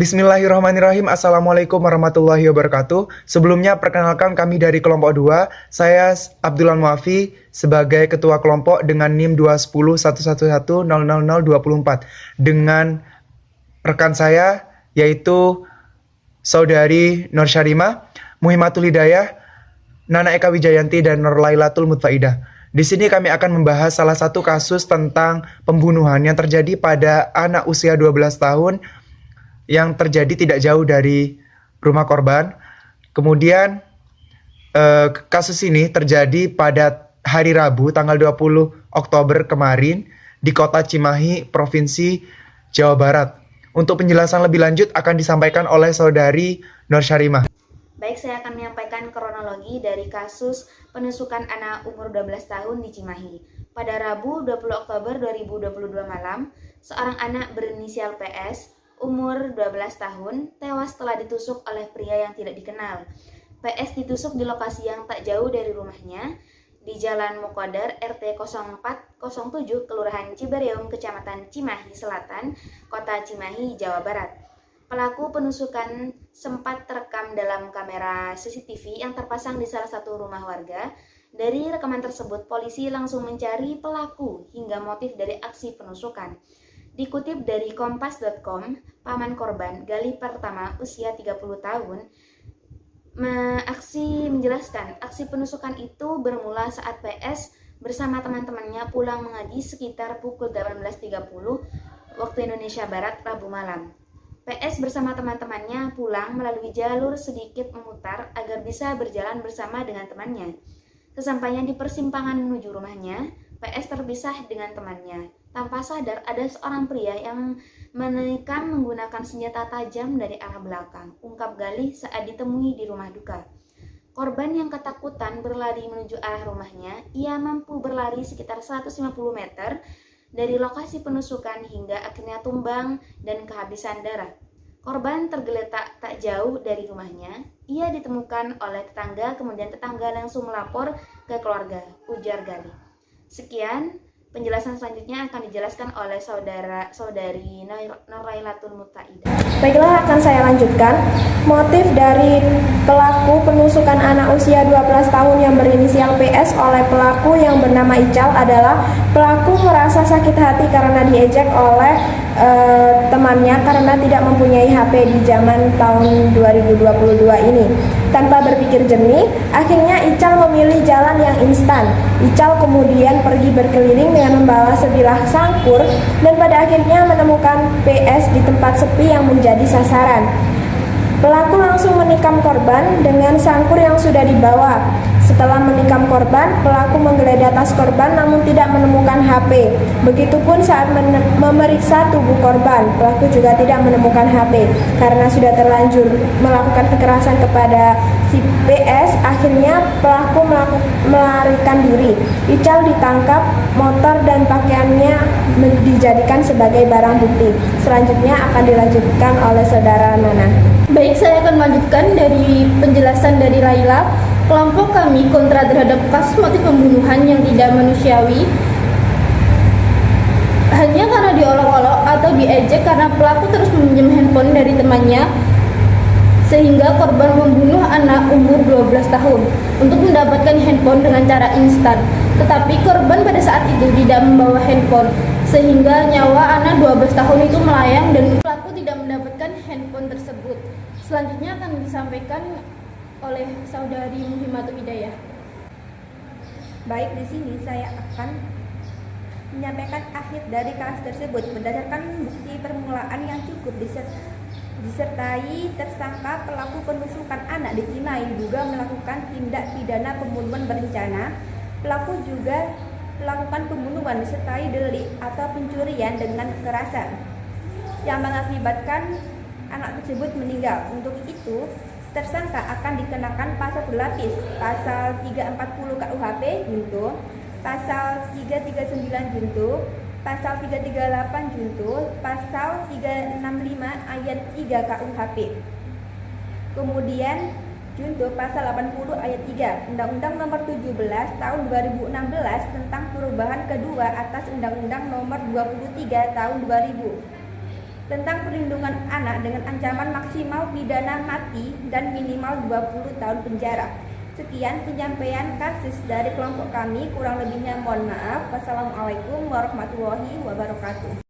Bismillahirrahmanirrahim. Assalamualaikum warahmatullahi wabarakatuh. Sebelumnya perkenalkan kami dari kelompok 2. Saya Abdullah Muafi sebagai ketua kelompok dengan NIM 21011100024 dengan rekan saya yaitu Saudari Nur Syarimah, Muhimatul Hidayah, Nana Eka Wijayanti, dan Nur Lailatul Mutfaidah. Di sini kami akan membahas salah satu kasus tentang pembunuhan yang terjadi pada anak usia 12 tahun yang terjadi tidak jauh dari rumah korban. Kemudian kasus ini terjadi pada hari Rabu tanggal 20 Oktober kemarin di kota Cimahi, Provinsi Jawa Barat. Untuk penjelasan lebih lanjut akan disampaikan oleh Saudari Nur Syarimah. Baik, saya akan menyampaikan kronologi dari kasus penusukan anak umur 12 tahun di Cimahi. Pada Rabu 20 Oktober 2022 malam, seorang anak berinisial PS, umur 12 tahun, tewas setelah ditusuk oleh pria yang tidak dikenal. PS ditusuk di lokasi yang tak jauh dari rumahnya, di Jalan Mukodar, RT 0407, Kelurahan Cibareum, Kecamatan Cimahi Selatan, Kota Cimahi, Jawa Barat. Pelaku penusukan sempat terekam dalam kamera CCTV yang terpasang di salah satu rumah warga. Dari rekaman tersebut, polisi langsung mencari pelaku hingga motif dari aksi penusukan. Dikutip dari kompas.com, paman korban, Gali Pertama, usia 30 tahun, menjelaskan aksi penusukan itu bermula saat PS bersama teman-temannya pulang mengaji sekitar pukul 18.30 waktu Indonesia Barat Rabu malam. PS bersama teman-temannya pulang melalui jalur sedikit memutar agar bisa berjalan bersama dengan temannya. Sesampainya di persimpangan menuju rumahnya, PS terpisah dengan temannya. Tanpa sadar ada seorang pria yang menikam menggunakan senjata tajam dari arah belakang, ungkap Galih saat ditemui di rumah duka. Korban yang ketakutan berlari menuju arah rumahnya. Ia mampu berlari sekitar 150 meter dari lokasi penusukan hingga akhirnya tumbang dan kehabisan darah. Korban tergeletak tak jauh dari rumahnya. Ia ditemukan oleh tetangga, kemudian tetangga langsung melapor ke keluarga, ujar Gali. Sekian, penjelasan selanjutnya akan dijelaskan oleh saudari Nurlailatul Mutfaidah. Baiklah, akan saya lanjutkan. Motif dari pelaku penusukan anak usia 12 tahun yang berinisial PS oleh pelaku yang bernama Ical adalah pelaku merasa sakit hati karena diejek oleh temannya karena tidak mempunyai HP di zaman tahun 2022 ini. Tanpa berpikir jernih, akhirnya Ical memilih jalan yang instan. Ical kemudian pergi berkeliling dengan membawa sebilah sangkur dan pada akhirnya menemukan PS di tempat sepi yang menjadi sasaran. Pelaku langsung menikam korban dengan sangkur yang sudah dibawa. Setelah menikam korban, pelaku menggeledah tas korban namun tidak menemukan HP. Begitupun saat memeriksa tubuh korban, pelaku juga tidak menemukan HP. Karena sudah terlanjur melakukan kekerasan kepada si PS, akhirnya pelaku melarikan diri. Ical ditangkap, motor dan pakaiannya dijadikan sebagai barang bukti. Selanjutnya akan dilanjutkan oleh saudara Nana. Baik, saya akan melanjutkan dari penjelasan dari Laila. Kelompok kami kontra terhadap kasus motif pembunuhan yang tidak manusiawi hanya karena diolok-olok atau diejek karena pelaku terus meminjam handphone dari temannya sehingga korban membunuh anak umur 12 tahun untuk mendapatkan handphone dengan cara instan. Tetapi korban pada saat itu tidak membawa handphone sehingga nyawa anak 12 tahun itu melayang dan pelaku tidak mendapatkan handphone tersebut. Selanjutnya akan disampaikan oleh saudari Muhimatul Hidayah. Baik, di sini saya akan menyampaikan akhir dari kasus tersebut berdasarkan bukti permulaan yang cukup disertai tersangka pelaku penusukan anak di Cimahi diduga melakukan tindak pidana pembunuhan berencana. Pelaku juga melakukan pembunuhan disertai delik atau pencurian dengan kekerasan yang mengakibatkan anak tersebut meninggal. Untuk itu, tersangka akan dikenakan pasal berlapis, pasal 340 KUHP junto, pasal 339 junto, pasal 338 junto, pasal 365 ayat 3 KUHP. Kemudian junto pasal 80 ayat 3 Undang-Undang Nomor 17 Tahun 2016 tentang perubahan kedua atas Undang-Undang Nomor 23 Tahun 2000. tentang perlindungan anak dengan ancaman maksimal pidana mati dan minimal 20 tahun penjara. Sekian penyampaian kasus dari kelompok kami, kurang lebihnya mohon maaf. Wassalamualaikum warahmatullahi wabarakatuh.